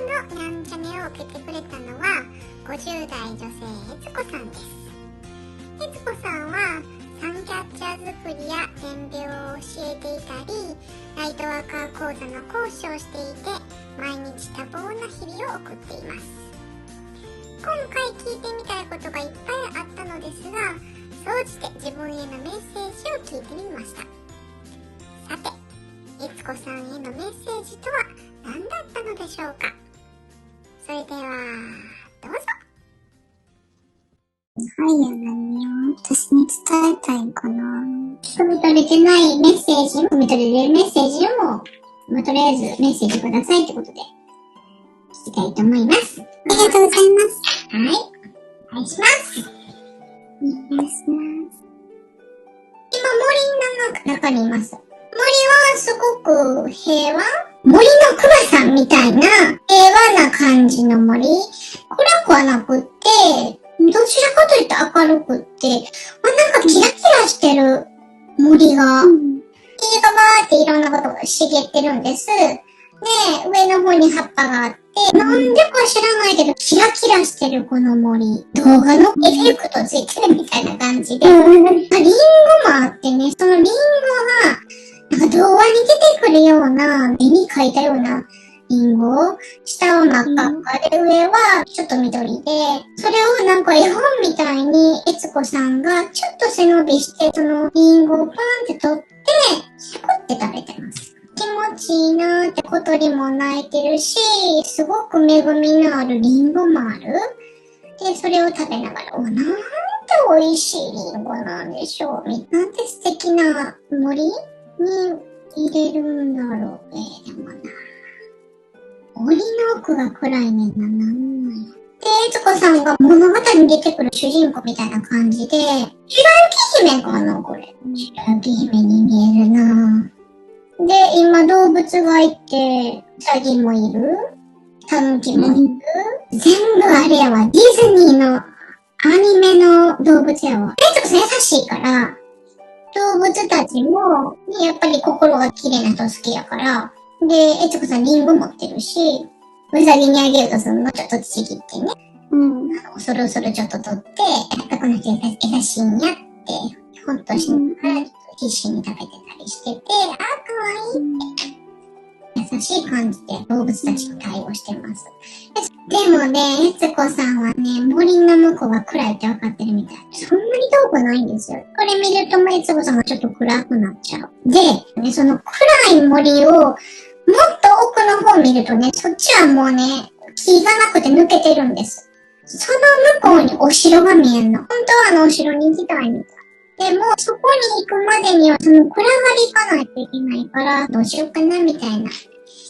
のニャンチャネを受けてくれたのは50代女性悦子さんです。悦子さんはサンキャッチャー作りや点描を教えていたり、ライトワーカー講座の講師をしていて、毎日多忙な日々を送っています。今回聞いてみたいことがいっぱいあったのですが、総じて自分へのメッセージを聞いてみました。さて、悦子さんへのメッセージとは何だったのでしょうか。それではどうぞ。私に伝えたいかな。読み取れてないメッセージ、読み取れるメッセージを、とりあえずメッセージくださいってことで、聞きたいと思います。ありがとうございます。はい。お願いします。お願いします。今、森の中にいます。森はすごく平和？森の熊さんみたいな平和な感じの森。暗くはなくって、どちらかというと明るくって、なんかキラキラしてる森が、木がバーっていろんなことが茂ってるんです。で、上の方に葉っぱがあって、なんでか知らないけど、キラキラしてるこの森。動画のエフェクトついてるみたいな感じで。リンゴもあってね、そのリンゴが、なんか動画に出てくるような、絵に描いたようなリンゴ、下は真っ赤っかで、上はちょっと緑で、それをなんか絵本みたいに、悦子さんがちょっと背伸びして、そのリンゴをパーンって取って、シャクって食べてます。気持ちいいなーって小鳥も鳴いてるし、すごく恵みのあるリンゴもある。で、それを食べながら、なんて美味しいリンゴなんでしょう。なんて素敵な森に入れるんだろう。でもな。森の奥が暗いねんな、なんなんや。で、悦子さんが物語に出てくる主人公みたいな感じで、白雪姫かな、これ。白雪姫に見えるな。で、今動物がいて、ウサギもいる、タヌキもいる、全部あれやわ、ディズニーのアニメの動物やわ。悦子さん優しいから、動物たちも、やっぱり心が綺麗な人好きやから、で、悦子さんリンゴ持ってるし、ウサギにあげようとするのちょっとちぎってね。そろそろちょっと取って、この人優しいんやって、ほんとしながら必死に食べてたりしてて、かわいいって。優しい感じで動物たちに対応してます。でもね、悦子さんはね、森の向こうが暗いって分かってるみたい。そんなに遠くないんですよ。これ見ると悦子さんがちょっと暗くなっちゃう。で、ね、その暗い森を、もっと奥の方見るとね、そっちはもうね、木がなくて抜けてるんです。その向こうにお城が見えんの。本当はお城に行きたいみたい。でも、そこに行くまでには、その暗がり行かないといけないから、どうしようかな、みたいな。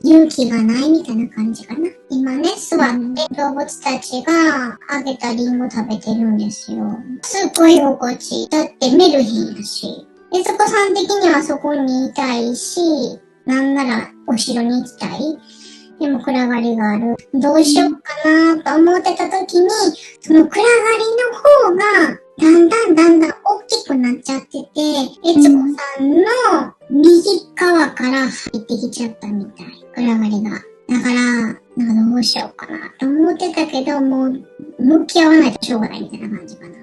勇気がないみたいな感じかな。今ね、座って動物たちがあげたリンゴ食べてるんですよ。すっごい心地いい。だってメルヘンやし。悦子さん的にはそこにいたいし、なんならお城に行きたい。でも暗がりがある。どうしようかなと思ってた時に、その暗がりの方が、だんだん大きくなっちゃってて、悦子さんの右側から入ってきちゃったみたい。暗がりが。だから、なんかどうしようかなと思ってたけど、もう、向き合わないとしょうがないみたいな感じかな。で、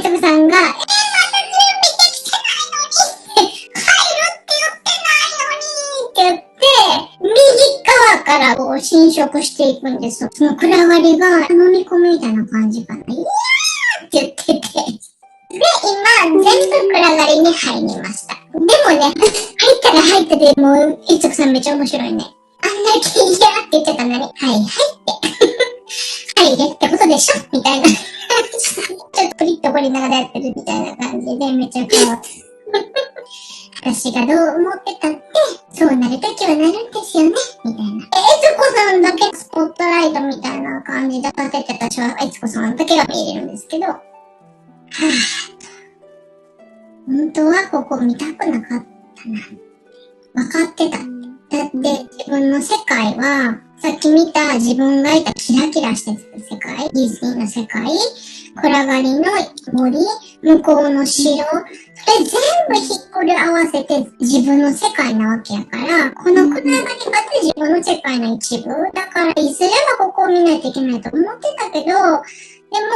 悦子さんが、まだ準備できてないのに帰るって言ってないのにって言って、右側からこう侵食していくんですよ。その暗がりが飲み込むみたいな感じかな。いやーって言ってて。で、今、全部暗がりに入りました。でもね、入ったら入ったで、もう、悦子さんめっちゃ面白いね。あんだけ嫌って言ってたのに、はいって。入れってことでしょみたいな。ちょっとプリッと掘りながらやってるみたいな感じで、めっちゃ可愛い。私がどう思ってたって、そうなるときはなるんですよね、みたいな。悦子さんだけスポットライトみたいな感じで立てて私は悦子さんだけが見えるんですけど、本当はここ見たくなかったな。分かってた。だって自分の世界は、さっき見た自分がいたキラキラしてる世界、ディズニーの世界、暗がりの森、向こうの城、それ全部ひっくり合わせて自分の世界なわけやから、この暗がりがって自分の世界の一部。だからいずれはここを見ないといけないと思ってたけど、でも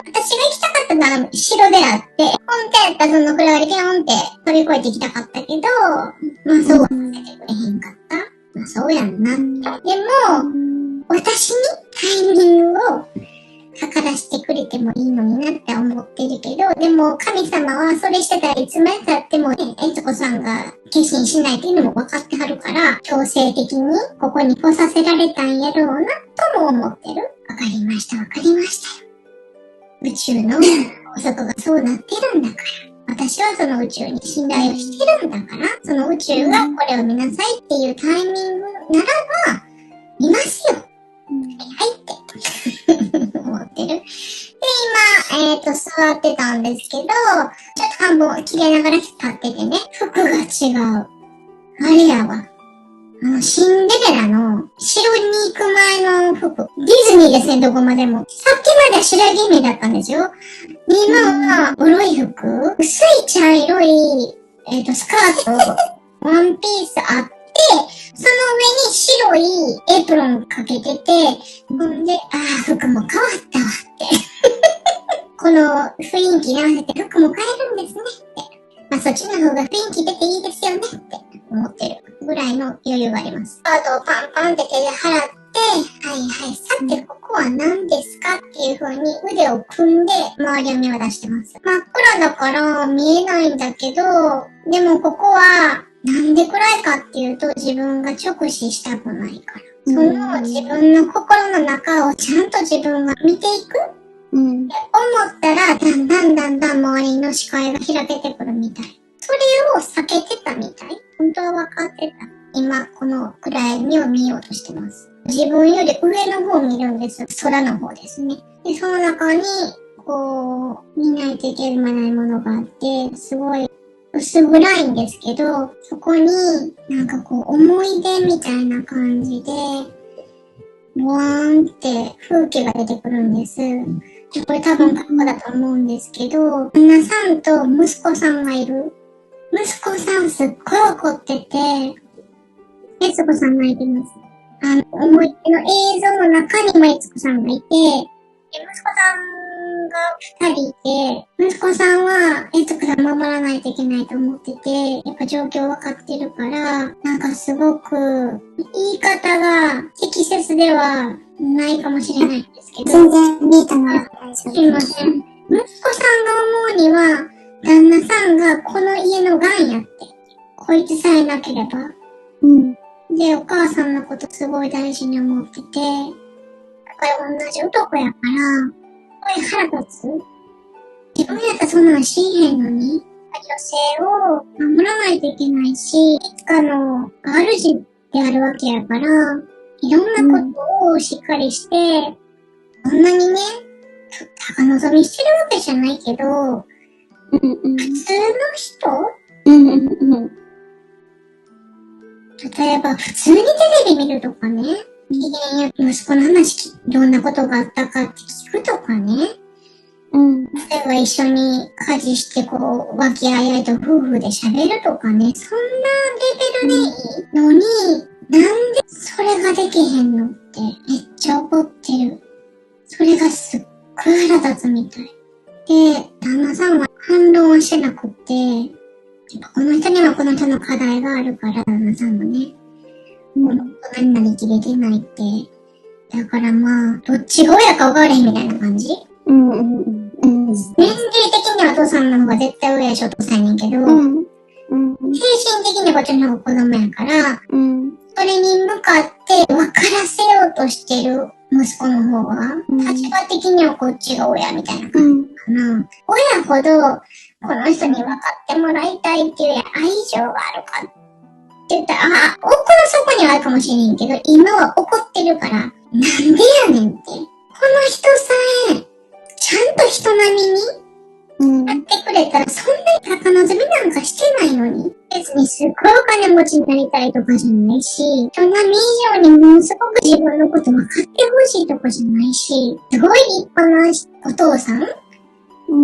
私が行きたかったのは城であって、本当やったらその暗がりピョンって飛び越えて行きたかったけど、まあそうはさせてくれへんかった。まあそうやんなって。でも、私にタイミングを測らせてくれてもいいのになって思ってるけど、でも神様はそれしてたらいつまで経ってもね、悦子さんが決心しないっていうのも分かってはるから、強制的にここに来させられたんやろうなとも思ってる。わかりました、わかりましたよ。宇宙の法則がそうなってるんだから。私はその宇宙に信頼をしてるんだから、その宇宙がこれを見なさいっていうタイミングならば、見ますよ。はいって思ってる。で、今、座ってたんですけど、ちょっと半分切れながら立っててね、服が違う。あれやわ。シンデレラの城に行く前の服。ディズニーですね、どこまでも。さっきまでは白気味だったんですよ。今は、黒い服、薄い茶色い、スカート、ワンピースあって、その上に白いエプロンかけてて、ほんで、服も変わったわって。この雰囲気に合わせて服も変えるんですねって。まあそっちの方が雰囲気出ていいですよねって思ってるぐらいの余裕があります。カードをパンパンって手で払って、はいはい、さてここは何ですかっていう風に腕を組んで周りを見渡してます。真っ暗だから見えないんだけど、でもここはなんで暗いかっていうと自分が直視したくないから。その自分の心の中をちゃんと自分が見ていくって思ったら、だんだん周りの視界が開けてくるみたい。それを避けてたみたい。本当は分かってた。今、この暗闇を見ようとしてます。自分より上の方を見るんです。空の方ですね。で、その中に、こう、見ないといけないものがあって、すごい薄暗いんですけど、そこになんかこう思い出みたいな感じで、ボワーンって風景が出てくるんです。これ多分過去だと思うんですけど、旦那さんと息子さんがいる。息子さんすっごい怒ってて、悦子さん泣いてます。思い出の映像の中にも悦子さんがいて、息子さんが2人いて、息子さんは悦子さん守らないといけないと思ってて、やっぱ状況わかってるから、なんかすごく言い方が適切ではないかもしれないんですけど。全然見えたな。すいません。息子さんが思うには、旦那さんがこの家の癌やって。こいつさえなければ。で、お母さんのことすごい大事に思ってて、だから同じ男やから、すごい腹立つ。自分やったらそんなのしへんのに、女性を守らないといけないし、いつかの主であるわけやから、いろんなことをしっかりして、そんなにね、高望みしてるわけじゃないけど、普通の人例えば普通にテレビ見るとかね、息子の話、どんなことがあったかって聞くとかね、例えば一緒に家事してこう、和気あいあいと夫婦で喋るとかね、そんなレベルでいいのに、なんでそれができへんのってめっちゃ怒ってる。それがすっごい腹立つみたい。で、旦那さんは反論はしてなくって、この人にはこの人の課題があるから、旦那さんもね、この子何々切れてないって。だからまあ、どっちが親か分からへんみたいな感じ。年齢的にはお父さんの方が絶対上やしお父さんやねんけど、精神的にはこっちの方が子供やから、それに向かって分からせようとしてる息子の方が、立場的にはこっちが親みたいな感じかな。親ほど、この人に分かってもらいたいっていう愛情があるかって言ったら、奥の底にはあるかもしれんけど、今は怒ってるから、なんでやねんって。この人さえ、ちゃんと人並みにやってくれたら、そんなに高望みなんかしてないのに。別にすっごいお金持ちになりたいとかじゃないし、人並み以上にものすごく自分のこと分かってほしいとかじゃないし、すごい立派なお父さんこ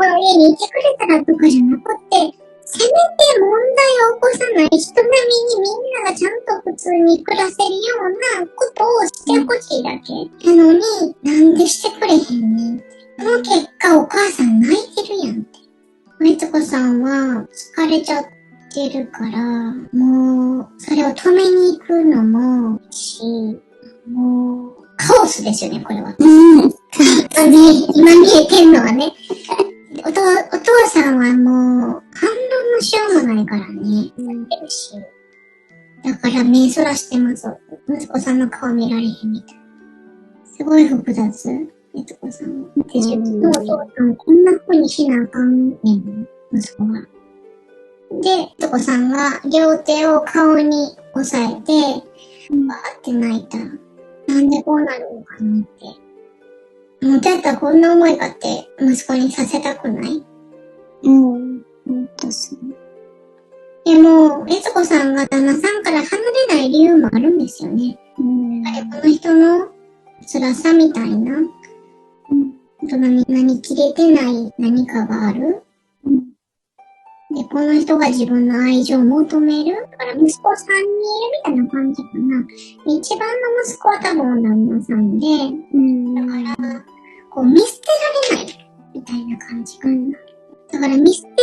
の家にいてくれたらとかじゃなくて、せめて問題を起こさない人並みにみんながちゃんと普通に暮らせるようなことをしてほしいだけ。なのに、なんでしてくれへんねんって。その結果お母さん泣いてるやんって。めつこさんは疲れちゃってるから、もう、それを止めに行くのももう、カオスですよね、これは。今見えてんのはね。お父さんはもう、反論もしようもないからね。だから目そらしてます。息子さんの顔見られへんみたい。すごい複雑。息子さん。で、自分のお父さんこんな風にしなあかんねん。息子が。で、息子さんが両手を顔に押さえて、バーって泣いた。なんでこうなるのかなって。もうだったらこんな思いかって息子にさせたくない？そう。でも、悦子さんが旦那さんから離れない理由もあるんですよね。この人の辛さみたいな、大人に何切れてない何かがある。で、この人が自分の愛情を求める。だから息子さんにいるみたいな感じかな。一番の息子は多分旦那さんで、だから、こう見捨てられないみたいな感じかな。だから見捨てら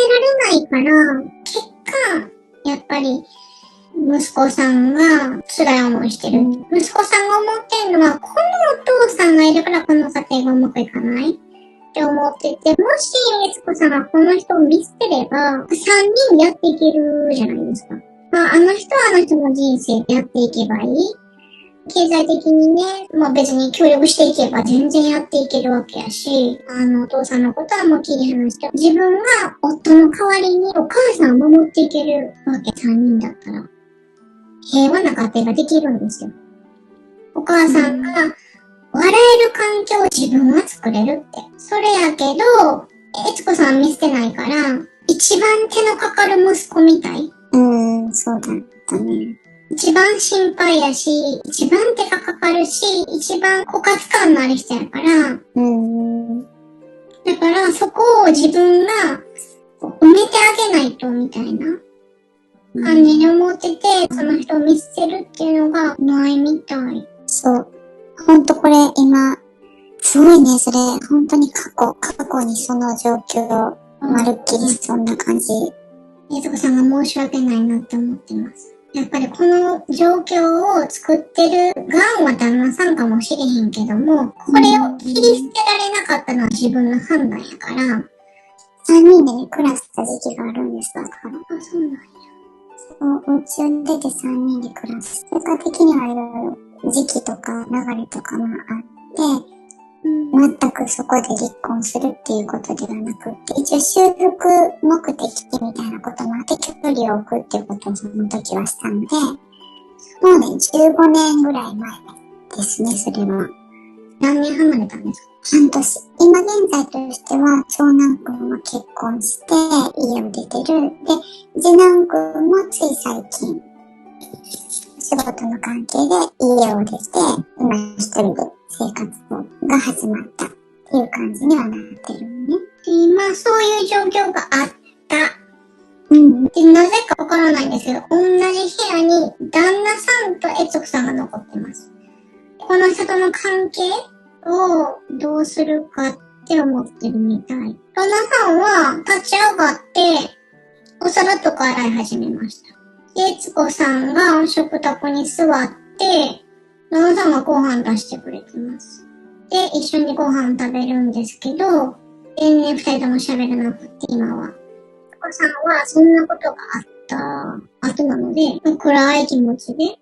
れないから、結果、やっぱり、息子さんが辛い思いしてる。息子さんが思ってるのは、このお父さんがいるからこの家庭がうまくいかないって思ってて、もし、悦子さんがこの人を見捨てれば、3人でやっていけるじゃないですか。まあ、あの人はあの人の人生でやっていけばいい。経済的にね、まあ別に協力していけば全然やっていけるわけやし、お父さんのことはもう切り離して、自分が夫の代わりにお母さんを守っていけるわけ、3人だったら。平和な家庭ができるんですよ。お母さんが笑える環境を自分は作れるって。それやけど、悦子さんは見捨てないから、一番手のかかる息子みたい。そうだったね。一番心配やし、一番手がかかるし、一番枯渇感のある人やから、だからそこを自分が埋めてあげないとみたいな感じに思ってて、その人を見捨てるっていうのがないみたい。そう。ほんとこれ今、すごいね、それ、本当に過去にその状況、まるっきりそんな感じ。悦子さんが申し訳ないなって思ってます。やっぱりこの状況を作ってるがんは旦那さんかもしれへんけども、これを切り捨てられなかったのは自分の判断やから、3人でね、暮らした時期があるんですよ。だから。そうなんや。そう、うちを出て3人で暮らす。結果的にはいろいろ時期とか流れとかがあって、全くそこで離婚するっていうことではなくて、一応修復目的みたいなこともあって距離を置くっていうことをその時はしたので、もうね、15年ぐらい前ですね、それは。何年離れたんですか？半年。今現在としては、長男くんは結婚して家を出てる。で、次男くんもつい最近、仕事の関係で家を出て、今一人で生活が始まったっていう感じにはなってるね。今そういう状況があった。で、なぜかわからないんですけど、同じ部屋に旦那さんと悦子さんが残ってます。この人との関係をどうするかって思ってるみたい。旦那さんは立ち上がってお皿とか洗い始めました。で、悦子さんが食卓に座って、旦那さんがご飯出してくれてます。で、一緒にご飯食べるんですけど、全然二人とも喋らなくて、今は。悦子さんはそんなことがあった後なので、暗い気持ちで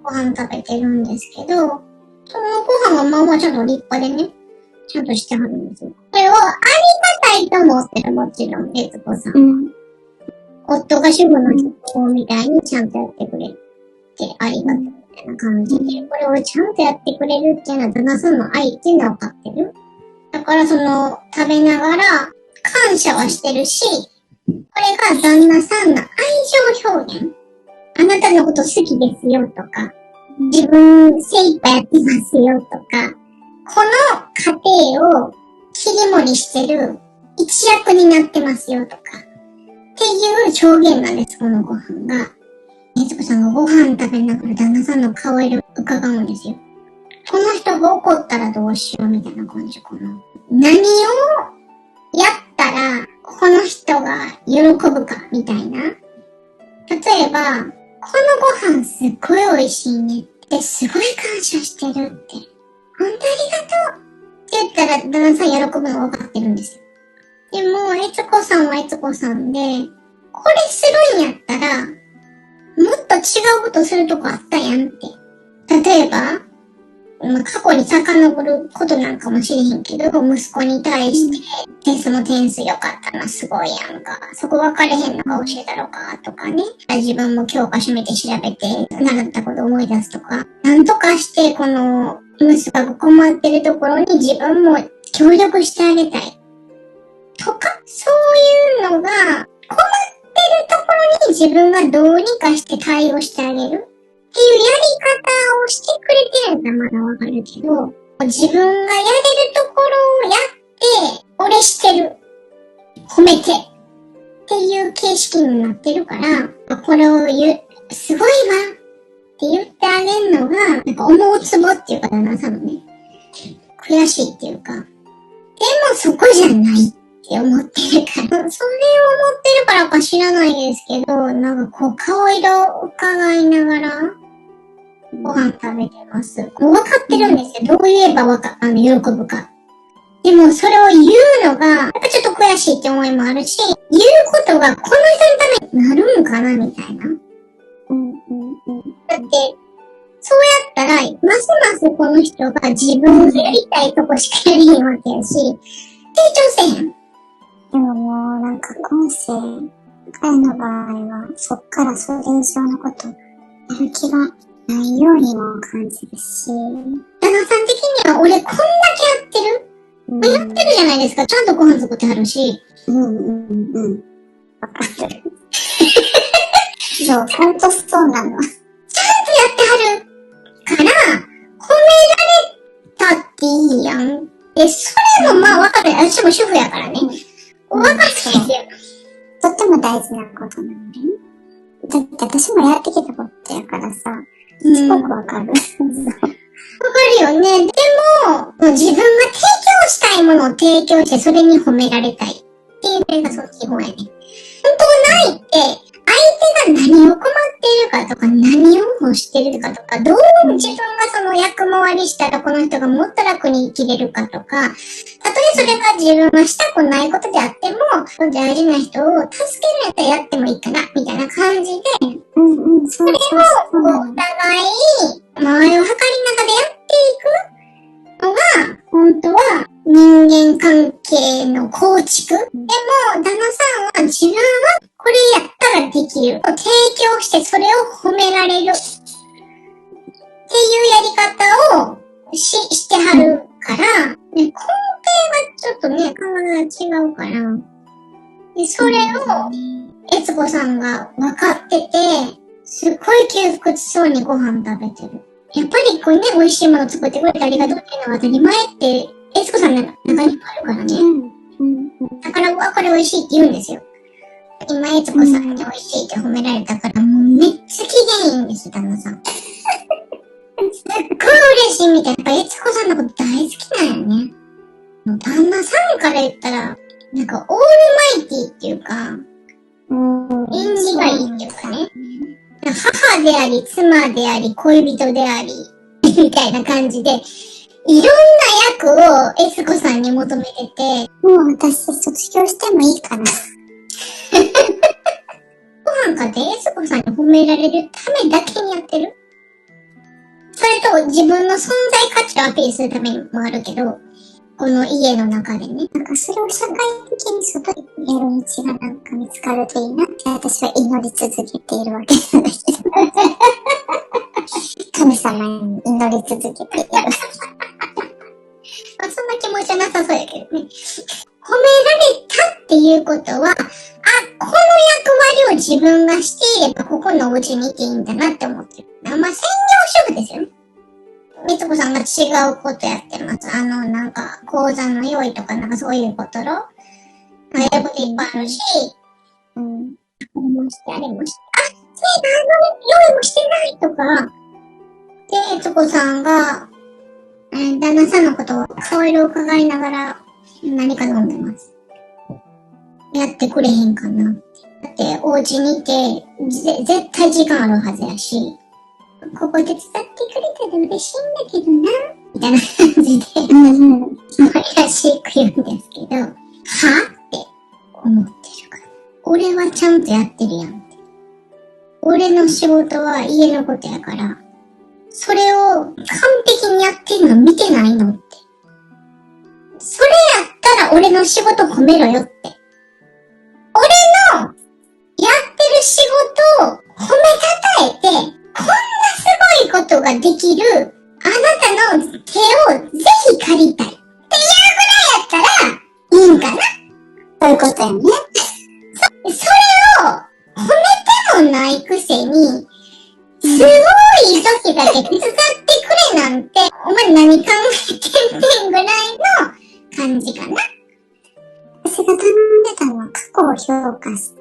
ご飯食べてるんですけど、そのご飯はまあまあちょっと立派でね、ちゃんとしてはるんですよ。これをありがたいと思ってる、もちろん、悦子さん。夫が主婦の人みたいにちゃんとやってくれるってありがたいみたいな感じで、これをちゃんとやってくれるっていうのは旦那さんの愛っていうのは分かってる。だからその食べながら感謝はしてるし、これが旦那さんの愛情表現。あなたのこと好きですよとか、自分精一杯やってますよとか、この過程を切り盛りしてる一役になってますよとか、っていう証言なんです、このご飯が。悦子さんがご飯食べながら旦那さんの顔色伺うんですよ。この人が怒ったらどうしようみたいな感じかな。何をやったらこの人が喜ぶかみたいな。例えば、このご飯すっごい美味しいねってすごい感謝してるって。本当ありがとうって言ったら旦那さん喜ぶの分かってるんですよ。でも、悦子さんは悦子さんで、これするんやったら、もっと違うことするとこあったやんって。例えば、過去に遡ることなんかもしれへんけど、息子に対して、テストの点数良かったな、すごいやんか。そこ分かれへんのか教えたろか、とかね。自分も教科書見て調べて、習ったこと思い出すとか。なんとかして、この、息子が困ってるところに自分も協力してあげたい。とか、そういうのが、困ってるところに自分がどうにかして対応してあげるっていうやり方をしてくれてるんだまだわかるけど、自分がやれるところをやって、俺してる。褒めて。っていう形式になってるから、これをすごいわって言ってあげるのが、なんか思うつぼっていうか旦那さんのね、悔しいっていうか、でもそこじゃないって思ってるから、それを思ってるからか知らないですけど、なんかこう顔色を伺いながら、ご飯食べてます。もう分かってるんですよ。どう言えば喜ぶか。でもそれを言うのが、やっぱちょっと悔しいって思いもあるし、言うことがこの人のためになるんかなみたいな。だって、そうやったら、ますますこの人が自分のやりたいとこしかやりへんわけやし、成長せへん。でももうなんか今世、彼の場合はそっからそれ以上のことやる気がないようにも感じるし。旦那さん的には俺こんだけやってる、やってるじゃないですか。ちゃんとご飯作ってはるし。わかる。そう、ほんとそうなの。ちゃんとやってはるから、褒められたっていいやん。で、それもまあわかる。私も主婦やからね。わかるんですよ。とっても大事なことなのね。だって私もやってきたことやからさ、すごくわかる。わかるよね。でも、自分が提供したいものを提供して、それに褒められたい。っていうのがその基本やね。本当ないって、相手が何を困っているかとか、何を欲しているかとか、どう自分がその役回りしたらこの人がもっと楽に生きれるかとか、たとえそれが自分がしたくないことであっても、大事な人を助けるんやったらやってもいいかな、みたいな感じで、それをお互い、周りを測りながらやっていくのが、本当は人間関係の構築。でも、旦那さんは自分はこれやったらできる。提供してそれを褒められる。っていうやり方をしてはるから、ね、根底がちょっとね、考えが違うから。で、それを、悦子さんが分かってて、すっごい窮屈そうにご飯食べてる。やっぱりこれね、美味しいもの作ってくれてありがとうっていうのは当たり前って、悦子さんの中にもあるからね。だから、これ美味しいって言うんですよ。今、悦子さんに美味しいって褒められたから、もうめっちゃ機嫌いいんですよ、旦那さん。すっごい嬉しいみたいな。やっぱ悦子さんのこと大好きなんよね。旦那さんから言ったら、なんかオールマイティっていうか、縁起がいいっていうかね。母であり、妻であり、恋人であり、みたいな感じで、いろんな役を悦子さんに求めてて、もう私卒業してもいいかな。ご飯かって悦子さんに褒められるためだけにやってる？それと自分の存在価値をアピールするためにもあるけど、この家の中でね。なんかそれを社会的に外でやる道がなんか見つかるといいなって私は祈り続けているわけなんだけど。神様に祈り続けている。まあ、そんな気持ちはなさそうやけどね。褒められたっていうことは、この役割を自分がしていれば、ここのお家にいていいんだなって思ってる。まあ、専業主婦ですよね。みつこさんが違うことやってます。なんか、講座の用意とか、なんかそういうことやることいっぱいあるし、うん。あれもして、あれもして、あ、そういえば用意もしてないとか、で、みつこさんが、旦那さんのことを顔色を伺いながら何か飲んでます。やってくれへんかなって。だって、お家にいて、絶対時間あるはずやし、ここ手伝ってくれたら嬉しいんだけどな、みたいな感じで、可愛らしく言うんですけど、はって思ってるから。俺はちゃんとやってるやんって。俺の仕事は家のことやから、それを完璧にやってんの見てないのって。それやったら俺の仕事褒めろよって。俺のやってる仕事を褒めたたえて、こんなすごいことができるあなたの手をぜひ借りたいっていうぐらいやったらいいんかな。そういうことやね。それを褒めてもないくせに、すごい時だけ手伝ってくれなんて、お前何考えてんねんぐらいの感じかな。私が頼んでたのは過去を評価して、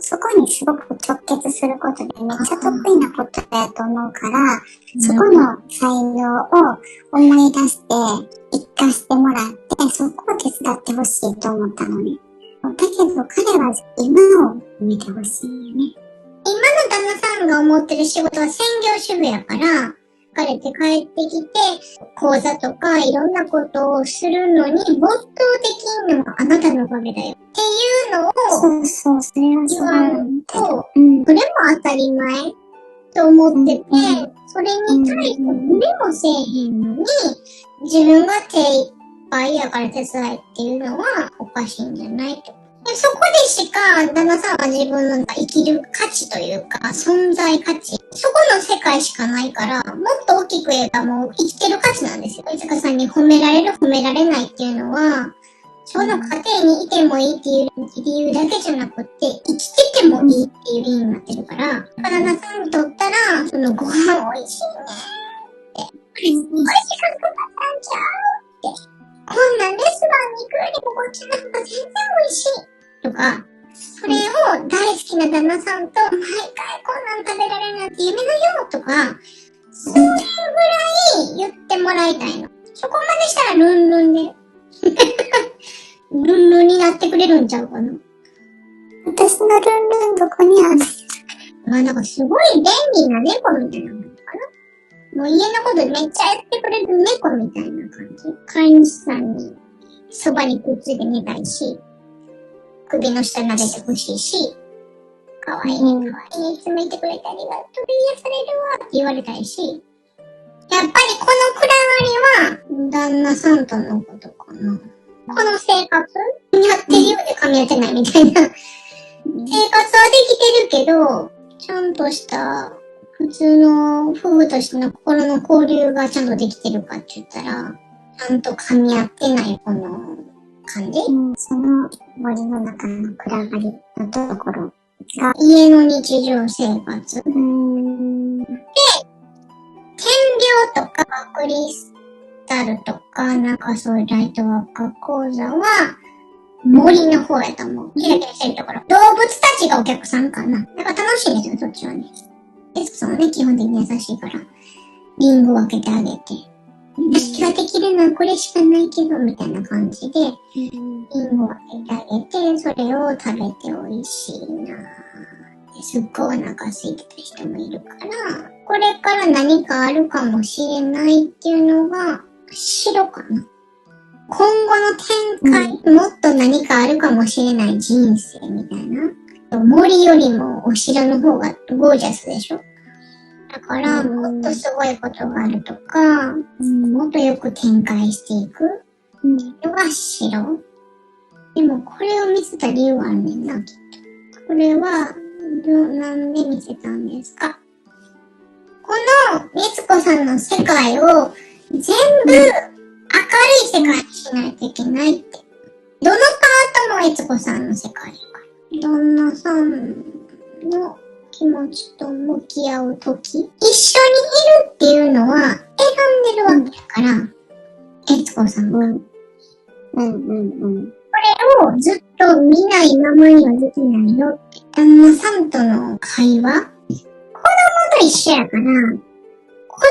そこにすごく直結することでめっちゃ得意なことだと思うから、そこの才能を思い出して活かしてもらって、そこを手伝ってほしいと思ったのね。だけど彼は今を見てほしいよね。今の旦那さんが思ってる仕事は専業主婦やから、疲れて帰ってきて、講座とかいろんなことをするのに没頭できんのはあなたのおかげだよ。っていうのを、そう、それはそう思ってる。それも当たり前と思ってて、それに対して触れもせえへんのに、自分が手いっぱいやから手伝いっていうのはおかしいんじゃないと。でそこでしか旦那さんは自分の生きる価値というか存在価値、そこの世界しかないから、もっと大きく言えばもう生きてる価値なんですよ。いつかさんに褒められる褒められないっていうのは、その家庭にいてもいいっていう理由だけじゃなくて、生きててもいいっていう理由になってるから、旦那さんにとったら、そのご飯美味しいねって、美味しかったんちゃうって、こんなレストランに行くよりもこっちの方が全然美味しいとか、それを大好きな旦那さんと毎回こんなん食べられるなんて夢のよとか、そういうぐらい言ってもらいたいの。そこまでしたらルンルンでルンルンになってくれるんちゃうかな。私のルンルンどこにある？まあなんかすごい便利な猫みたいなのかな。もう家のことめっちゃやってくれる猫みたいな感じ。飼い主さんにそばにくっついて寝たいし、首の下撫でてほしいし、かわいいね、かわいいね、いつもいてくれてありがとう、癒されるわって言われたいし、やっぱりこのこだわりは旦那さんとのことかな。この生活やってるようで噛み合ってないみたいな。生活はできてるけど、ちゃんとした普通の夫婦としての心の交流がちゃんとできてるかって言ったら、ちゃんと噛み合ってないこの感じ、その森の中の暗がりのところが家の日常生活。で、点描とかクリスタルとか、なんかそういうライトワーク講座は森の方やと思う。キラキラしてるところ。動物たちがお客さんかな。だから楽しいんですよ、そっちはね。エスコさんはね、基本的に優しいから、リンゴを分けてあげて。私ができるのはこれしかないけど、みたいな感じで、リンゴを分けてあげて、それを食べて美味しいなぁ。すっごいお腹空いてた人もいるから、これから何かあるかもしれないっていうのが、白かな。今後の展開、もっと何かあるかもしれない人生みたいな。森よりもお城の方がゴージャスでしょ。だから、もっとすごいことがあるとか、もっとよく展開していくっていうのが白。でもこれを見せた理由はあるねんな、きっと。これは、なんで見せたんですか？この、みつこさんの世界を全部明るい世界にしないといけないって。どのパートもみつこさんの世界だから。旦那さんの気持ちと向き合うとき、一緒にいるっていうのは選んでるわけだから、悦子さんが。これをずっと見ないままにはできないよって。旦那さんとの会話、子供と一緒やから、子供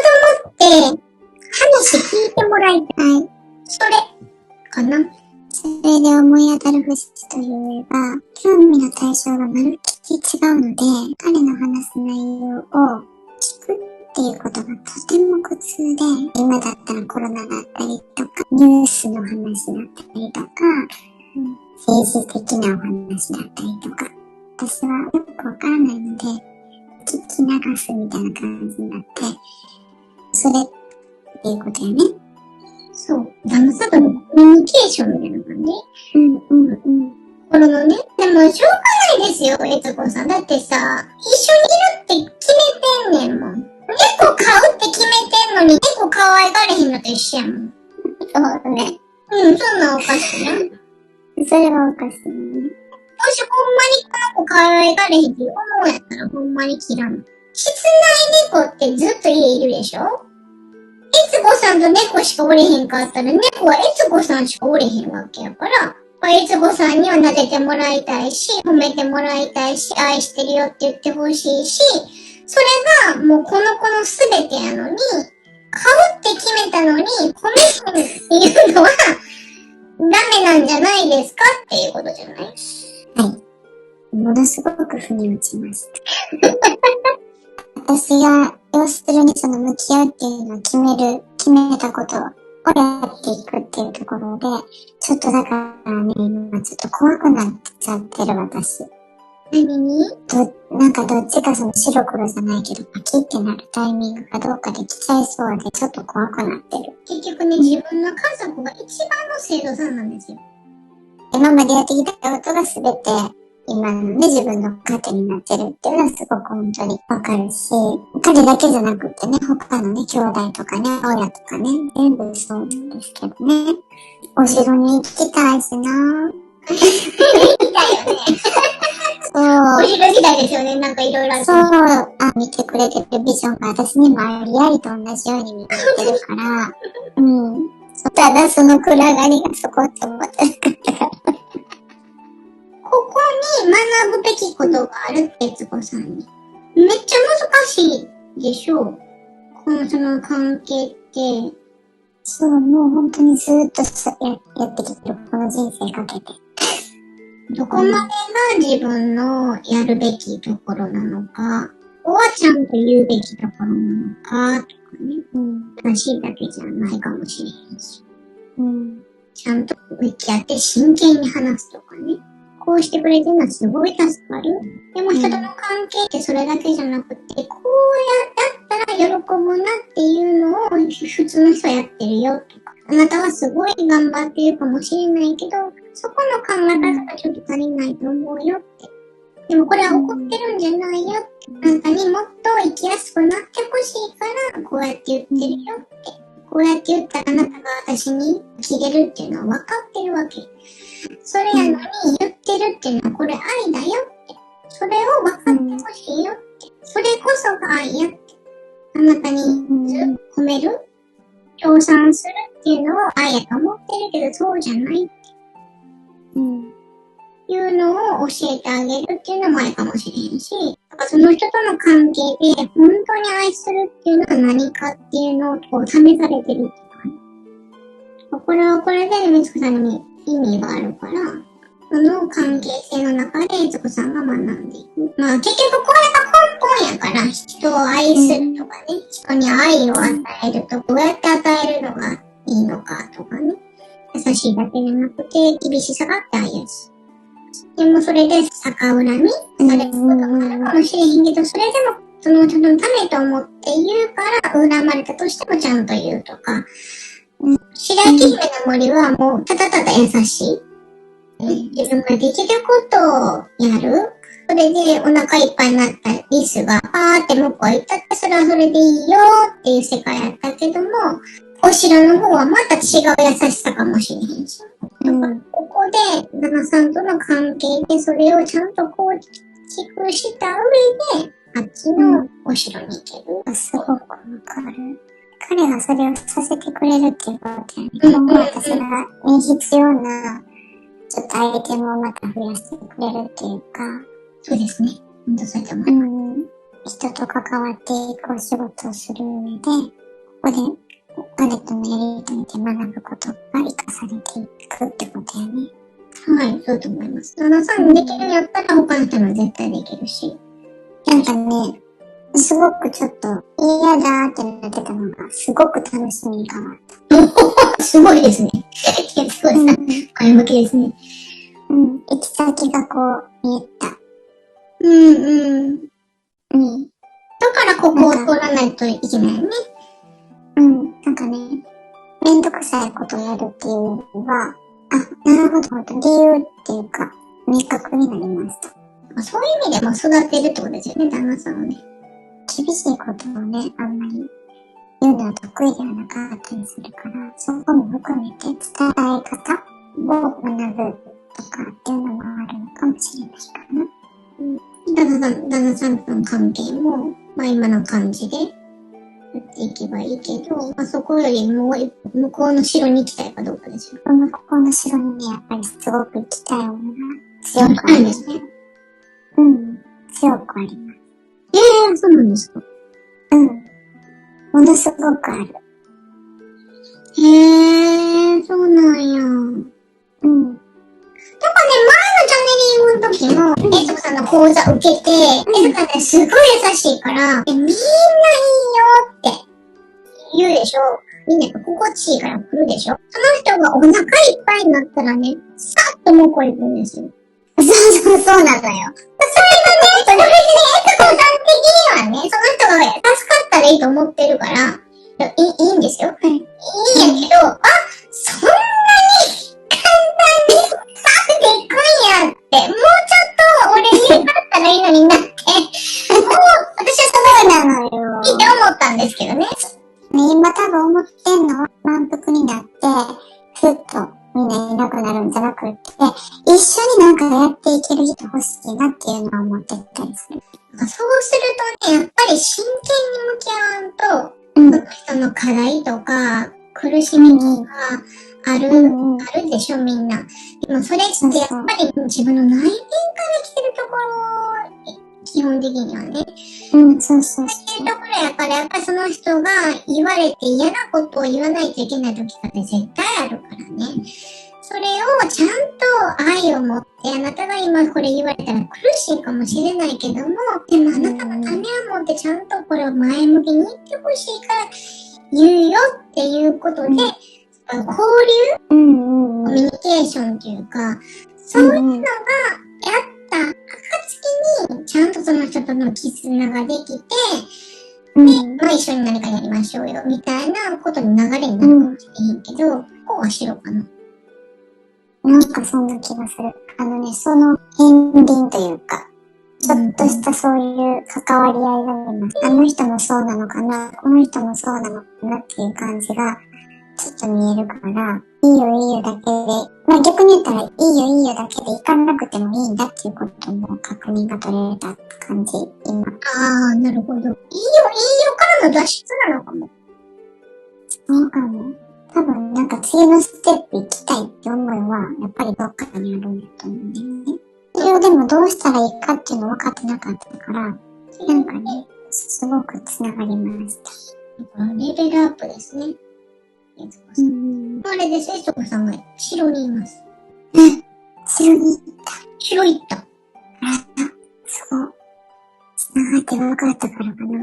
って話聞いてもらいたい。それかな。それで思い当たる節といえば、興味の対象がまるっきり違うので、彼の話す内容を聞くっていうことがとても苦痛で、今だったらコロナだったりとか、ニュースの話だったりとか、政治的なお話だったりとか、私はよくわからないので、聞き流すみたいな感じになって、それっていうことやね。そう。旦那さんとのコミュニケーションみたいな感じ。心のね。でも、しょうがないですよ、悦子さん。だってさ、一緒にいるって決めてんねんもん。猫飼うって決めてんのに、猫可愛がれへんのと一緒やもん。そうね。そんなんおかしいな。それはおかしいね。もしほんまにこの子可愛がれへんって思うやったらほんまに切らん。室内猫ってずっと家いるでしょ？悦子さんと猫しかおれへんかったら、猫は悦子さんしかおれへんわけやから、悦子さんには撫でてもらいたいし、褒めてもらいたいし、愛してるよって言ってほしいし、それがもうこの子のすべてやのに、買うって決めたのに、褒めへんっていうのは、ダメなんじゃないですかっていうことじゃない？はい。ものすごく腑に落ちました。私が、要するにその向き合うっていうのを決めたことをやっていくっていうところで、ちょっとだからね、今ちょっと怖くなっちゃってる私。何に？なんかどっちかその白黒じゃないけど、パキってなるタイミングがどっかで来ちゃいそうで、ちょっと怖くなってる。結局ね、自分の家族が一番の生徒さんなんですよ。今までやってきたことが全て、今のね、自分の糧になってるっていうのはすごく本当にわかるし、彼だけじゃなくてね、他のね、兄弟とかね、親とかね、全部そうなんですけどね。お城に行きたいしなぁ。行きたいよね。そう。お城時代ですよね、なんかいろいろある。そう。見てくれてるビジョンが私にもありありと同じように見えてるから、ただその暗がりがそこって思ってなかったから。ここに学ぶべきことがあるって、悦子さんに。めっちゃ難しいでしょう。その関係って。そう、もう本当にずーっとやってきてる、この人生かけて。どこまでが自分のやるべきところなのか、はちゃんと言うべきところなのか、とかね。正しいだけじゃないかもしれへんし。ちゃんと向き合って真剣に話すとかね。こうしてくれてるのはすごい助かる。でも人との関係ってそれだけじゃなくて、こうやったら喜ぶなっていうのを普通の人はやってるよとか。あなたはすごい頑張ってるかもしれないけど、そこの考え方がちょっと足りないと思うよって。でもこれは怒ってるんじゃないよって。あなたにもっと生きやすくなってほしいから、こうやって言ってるよって。こうやって言ったらあなたが私に切れるっていうのは分かってるわけ。それやのに言ってるっていうのはこれ愛だよって。それを分かってほしいよって。それこそが愛やって。あなたに褒める、協賛するっていうのを愛やと思ってるけどそうじゃないって。いうのを教えてあげるっていうのもあるかもしれんし、その人との関係で本当に愛するっていうのは何かっていうのをこう試されてるっていうかね。これはこれでみつこさんに意味があるから、その関係性の中で悦子さんが学んでいく。まあ結局これが根本やから、人を愛するとかね、人に愛を与えるとどうやって与えるのがいいのかとかね。優しいだけじゃなくて厳しさがあって愛やし。でもそれで逆恨みされることもあるかもしれへんけど、それでもその人のためと思って言うから恨まれたとしてもちゃんと言うとか。白雪姫の森はもうただただ優しい。自分ができることをやる。それでお腹いっぱいになったリスがパーって向こう行ったってそれはそれでいいよっていう世界やったけども、お城の方はまた違う優しさかもしれへんし。だからここで旦那さんとの関係でそれをちゃんと構築築した上で、あっちのお城に行ける。すごくわかる。彼がそれをさせてくれるっていうことやね。今後私がに必要な、ちょっとアイテムをまた増やしてくれるっていうか、そうですね。ほんとそうやと思います。人と関わっていくお仕事をする上で、ここで彼とのやりとりで学ぶことが活かされていくってことやね。はい、そうと思います。旦那さんできるんやったら他の人も絶対できるし。なんかね、すごくちょっと嫌だってなってたのが、すごく楽しみに変わった。すごいですね。すごいさ、前向きですね。行き先がこう見えた。だからここを通らないといけないね。なんかね、めんどくさいことをやるっていうよりは、なるほど、理由っていうか、明確になりました。そういう意味でも育てるってことですよね、旦那さんをね。厳しいことをね、あんまり言うのは得意ではなかったりするから、そこも含めて伝え方を学ぶとかっていうのもあるのかもしれないかな。旦那さんとの関係も、今の感じでやっていけばいいけど、そこよりも向こうの城に行きたいかどうかですよ。向こうの城にね、やっぱりすごく行きたい思いが強くあるんですね。強くあります。そうなんですか？ものすごくある。そうなんや。なんかね、前のチャネリングの時も、エツコさんの講座受けて、エツコさんね、すごい優しいから、みんないいよって言うでしょ。みんな心地いいから来るでしょ。その人がお腹いっぱいになったらね、さっともうこれ行くんですよ。そうなのよ。それがね、エツコさん的にはね、その人が助かったらいいと思ってるから、いいんですよ。いいんやけど、そんなに簡単にさっていくんやって、もうちょっと俺に言ったらいいのになって、もう私はすごいなのよ。って思ったんですけどね。今多分思ってんのは満腹になって、ふっとみんないなくなるんじゃなくって、一緒になんかやっていける人欲しいなっていうのは思ってたりする。そうするとね、やっぱり真剣に向き合わんと、その人の課題とか、苦しみとか、あるでしょ、みんな。でもそれってやっぱり自分の内面から来てるところ、基本的にはね。そう。来てるところやから、やっぱりその人が言われて嫌なことを言わないといけない時だって絶対あるからね。それをちゃんと愛を持って、あなたが今これ言われたら苦しいかもしれないけども、でもあなたの種を持ってちゃんとこれを前向きに言ってほしいから言うよっていうことで、交流、コミュニケーションというか、そういうのがやった暁に、ちゃんとその人との絆ができて、で、一緒に何かやりましょうよ、みたいなことに流れになるかもしれへんけど、ここは白かな。なんかそんな気がする。その片鱗というか、ちょっとしたそういう関わり合いがあります。あの人もそうなのかな、この人もそうなのかなっていう感じが、ちょっと見えるから、いいよだけで、逆に言ったら、いいよだけで行かなくてもいいんだっていうことも確認が取れた感じ、今。なるほど。いいよからの脱出なのかも。そうかも。多分なんか次のステップ行きたいって思いは、やっぱりどっかにあるんだと思うんだよね。それをでもどうしたらいいかっていうの分かってなかったから、なんかね、すごく繋がりました。レベルアップですね。あれです、エスコさんが城にいます。城に行った。城行った。そう。繋がって分かったからかな。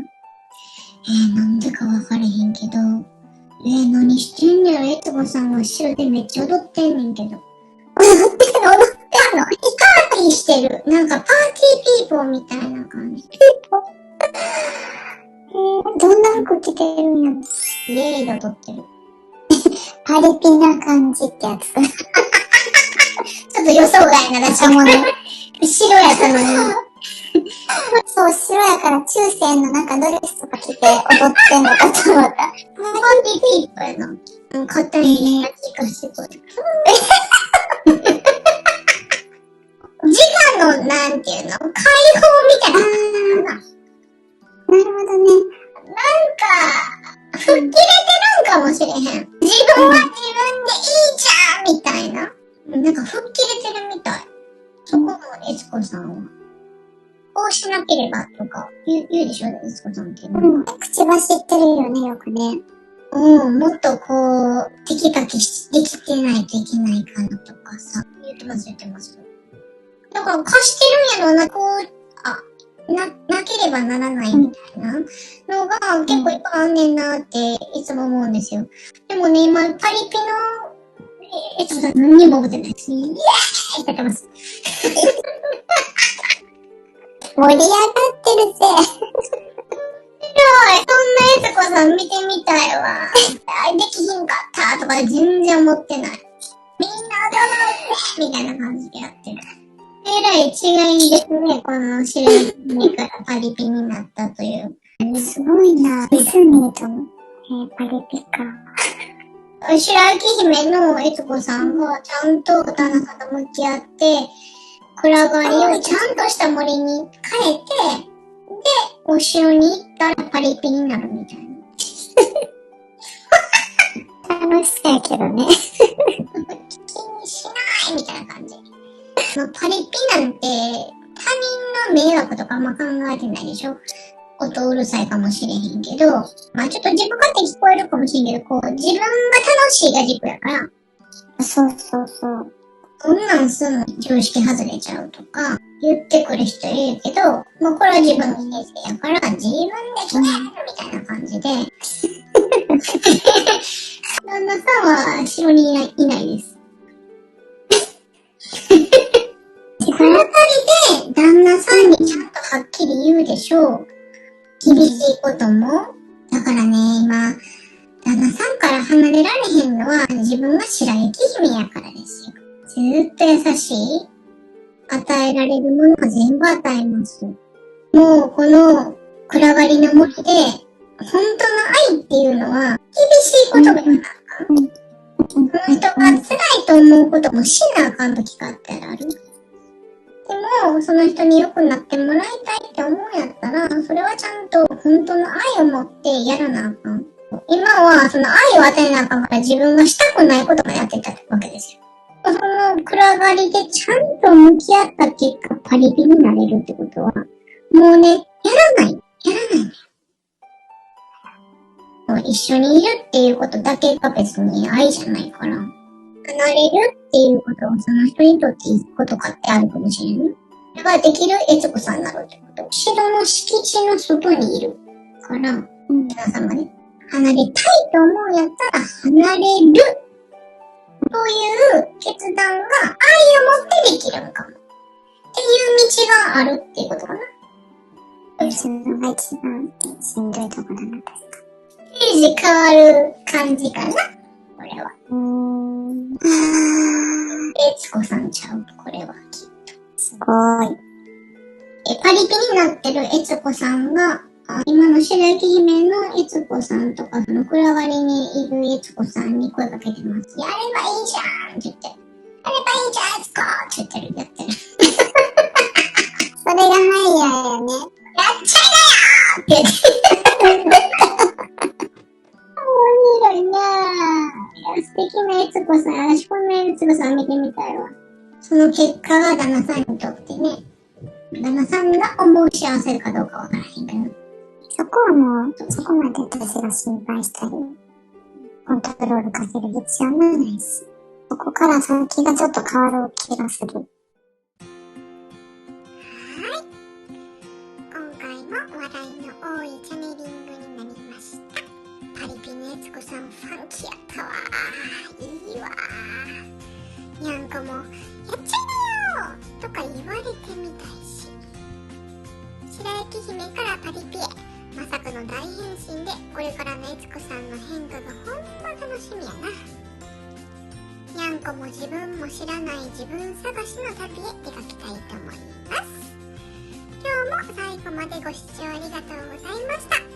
なんでか分かれへんけど。何してんねやろ、エスコさんが城でめっちゃ踊ってんねんけど。踊ってんのパーティーしてる。なんかパーティーピーポーみたいな感じ。どんな服着てるんやろ。イエーイで踊ってる。パリピな感じってやつ。ちょっと予想外ならしょもね。白やったのに。そう、白やから中世のなんかドレスとか着て踊ってんのかと思った。パーティーピーポーやな。肩に聞かせてこれ。時間のなんていうの、解放みたいな。なるほどね。なんか、吹っ切れてるんかもしれへん。自分は自分でいいじゃんみたいな。なんか吹っ切れてるみたい。そこの悦子さんは。こうしなければとか言うでしょ、悦子さんって。口走ってるよね、よくね。もっとこう、テキパキできてないといけないかなとかさ。言ってます。だから貸してるんやろな、こう、なければならないみたいなのが結構いっぱいあんねんなっていつも思うんですよ。でもね、今、パリピの、悦子さん何にも覚えてないです。イエーイって言ってます。盛り上がってるぜ。そんな悦子さん見てみたいわ。できひんかったとか全然思ってない。みんな頑張ってみたいな感じでやってる。えらい違いですね、この白雪姫からパリピになったという。すごいな。ディズニーとの、パリピか。白雪姫の悦子さんがちゃんと旦那さんと向き合って、暗がりをちゃんとした森に変えて、で、お城に行ったらパリピになるみたいな。楽しそうやけどね。気にしないみたいな感じ。パリピなんて他人の迷惑とかあんま考えてないでしょ。音うるさいかもしれへんけど、まあちょっと自分勝手に聞こえるかもしれんけど、こう自分が楽しいが軸やから、そう。こんなんすんの常識外れちゃうとか言ってくる人いるけど、まあこれは自分の人生やから自分で決めるみたいな感じで、旦那さんは後ろにいないです。そのたりで旦那さんにちゃんとはっきり言うでしょう。厳しいことも。だからね、今、旦那さんから離れられへんのは自分が白雪姫やからですよ。ずーっと優しい。与えられるものは全部与えます。もうこの暗がりの森で、本当の愛っていうのは厳しいことがなあかん。この人が辛いと思うこともしなあかんときがあったらある。でも、その人に良くなってもらいたいって思うんやったら、それはちゃんと本当の愛を持ってやらなあかん。今はその愛を与えなあかんから自分がしたくないこともやってたわけですよ。その暗がりでちゃんと向き合った結果、パリピになれるってことは、もうね、やらない。一緒にいるっていうことだけが別に愛じゃないから、離れるっていうことはその人にとっていいことかってあるかもしれない。それができる悦子さんになるってこと。城の敷地の外にいるから、皆さんがね、離れたいと思うんやったら離れるという決断が愛を持ってできるのかも。っていう道があるっていうことかな。自分が一番しんどいところなんですか。ステージ変わる感じかな、これは。悦子さんちゃう、これはきっと。すごい。パリピになってる悦子さんが、今の白雪姫の悦子さんとか、その暗がりにいる悦子さんに声かけてます。やればいいじゃんって言って。やればいいじゃん、悦子って言ってる。それがハイヤーよね。やっちゃいなよって言って。面白いなぁ。素敵な悦子さん。私こんな悦子さん見てみたいわ。その結果が旦那さんにとってね、旦那さんが思う幸せかどうかわからへんけど。そこはもう、そこまで私が心配したり、コントロールかける必要もないし、そこから先がちょっと変わる気がする。今回も話題の多いチャネリングになりました。パリピの悦子さんファンキやったわー。いいわー。にゃんこもやっちゃいなよとか言われてみたいし、白雪姫からパリピへまさかの大変身で、これからの悦子さんの変化がほんま楽しみやな。にゃんこも自分も知らない自分探しの旅へ出かけたいと思います。今日も最後までご視聴ありがとうございました。